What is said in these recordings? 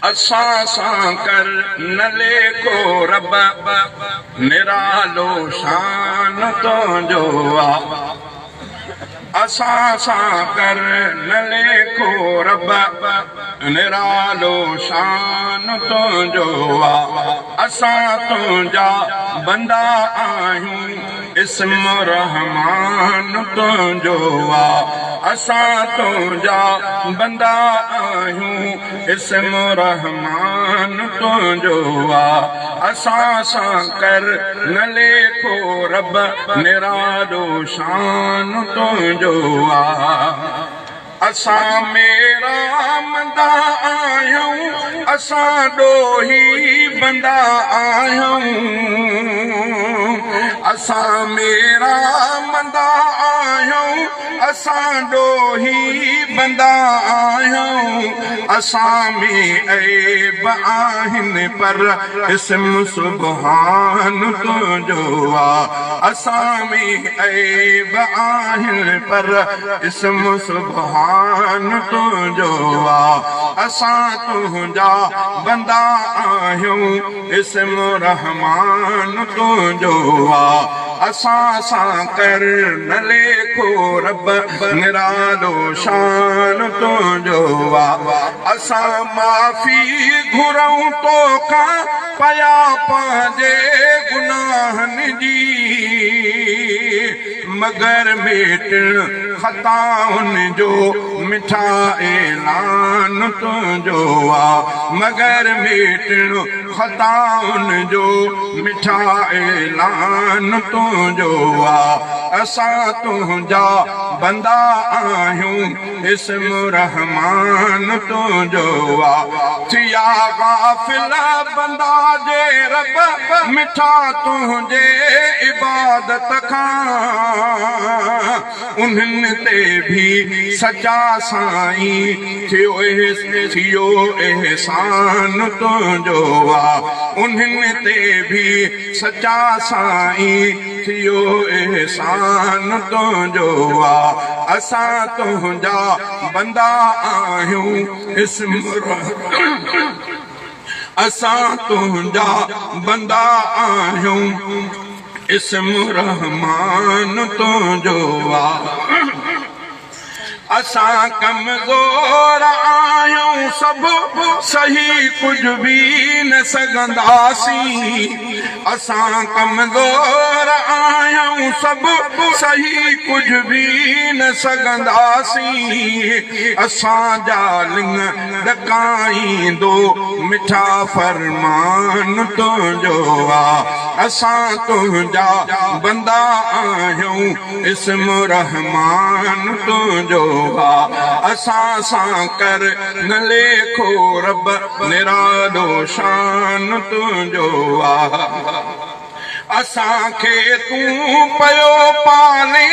असां सां कर न लेखो रब निरालो शान तुंहिंजो आ। असां सां कर न लेखो रब निरालो शान तुंहिंजो आ। असां तुंहिंजा बंदा आहियूं इस्म रहमान तुंहिंजो आ। असां तुंहिंजा बंदा आहियूं इस्म रहमान तुंहिंजो आ। असां सां कर न लेखो रब निरालो शान तुंहिंजो आ। असां मेरा मंदा आहियूं असां ॾोही बंदा आहियूं। असां मेरा मंदा आहियूं असां ॾोही बंदा आहियूं। असां में ऐब आहिनि पर इस्म सुभान तुंहिंजो आ। असां में ऐब आहिनि पर इस्म सुभान तुंहिंजो आ। असां तुंहिंजा बंदा आहियूं इस्म रहमान तुंहिंजो आ। असां सां कर न लेखो रब निरालो शान तुंहिंजो आ। असां माफ़ी घुरऊं तोखां पया पंहिंजे गुनाहनि जी मगर मेटण ख़ताउनि जो मिठा ऐलान तुंहिंजो आ। मगर मेटण ख़ताउनि जो मिठा ऐलान तुंहिंजो आ। असां तुंहिंजा बंदा आहियूं इस्म रहमान तुंहिंजो आ। थिया गाफ़िल बंदा जे रब मिठा तुंहिंजे इबादत खां उन्हनि ते भी सचा साईं थियो एहसान तुंहिंजो आ। उन्हनि ते भी सचा साईं थियो एहसान तुंहिंजो आ। असां तुंहिंजा बंदा आहियूं इस्म असां तुंहिंजा बंदा आहियूं इस्म रहमान तुंहिंजो आ। असां कमज़ोर आहियूं सभु सही कुझु बि न सघंदासीं। असां कमज़ोर आहियूं सभु सही कुझु बि न सघंदासीं। असांजा लिंग ॾकाईंदो मिठा फरमान तुंहिंजो आ। असां तुंहिंजा बंदा आहियूं इस्म रहमान तुंहिंजो आ। असां सां कर न लेखो रब निरालो शान तुंहिंजो आ। असांखे तूं पयो पाले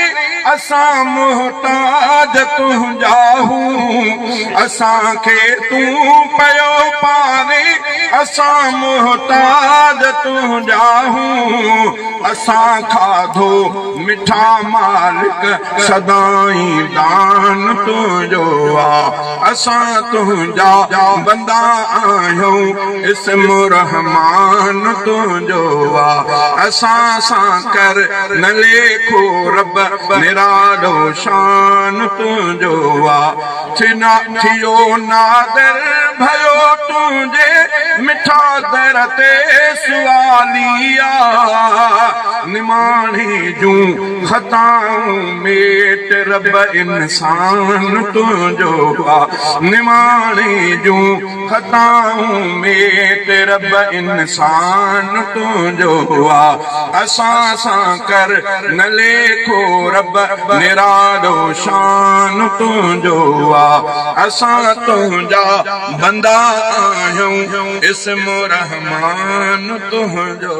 असां मुहताज तुंहिंजा हूं। असांखे तूं पयो पाले असां मुहताज तुंहिंजा हूं। असां खाधो मिठा मालिक सदाईं दान तुंहिंजो आ। असां तुंहिंजा बंदा आहियूं इस्म रहमान तुंहिंजो आ। असां सां कर न लेखो रब निरालो शान तुंहिंजो आ। थियो नादर भयो तुंहिंजे मिठा दर ते सुवालिया निमाणे जूं ख़ताऊं मेट रब इंसान तुंहिंजो आ। निमाणे जूं ख़ताऊं मेट रब इंसान तुंहिंजो आ। असां सां कर न लेखो रब निरालो शान तुंहिंजो आ। असां तुंहिंजा बंदा आहियूं इस्म रहमान तुंहिंजो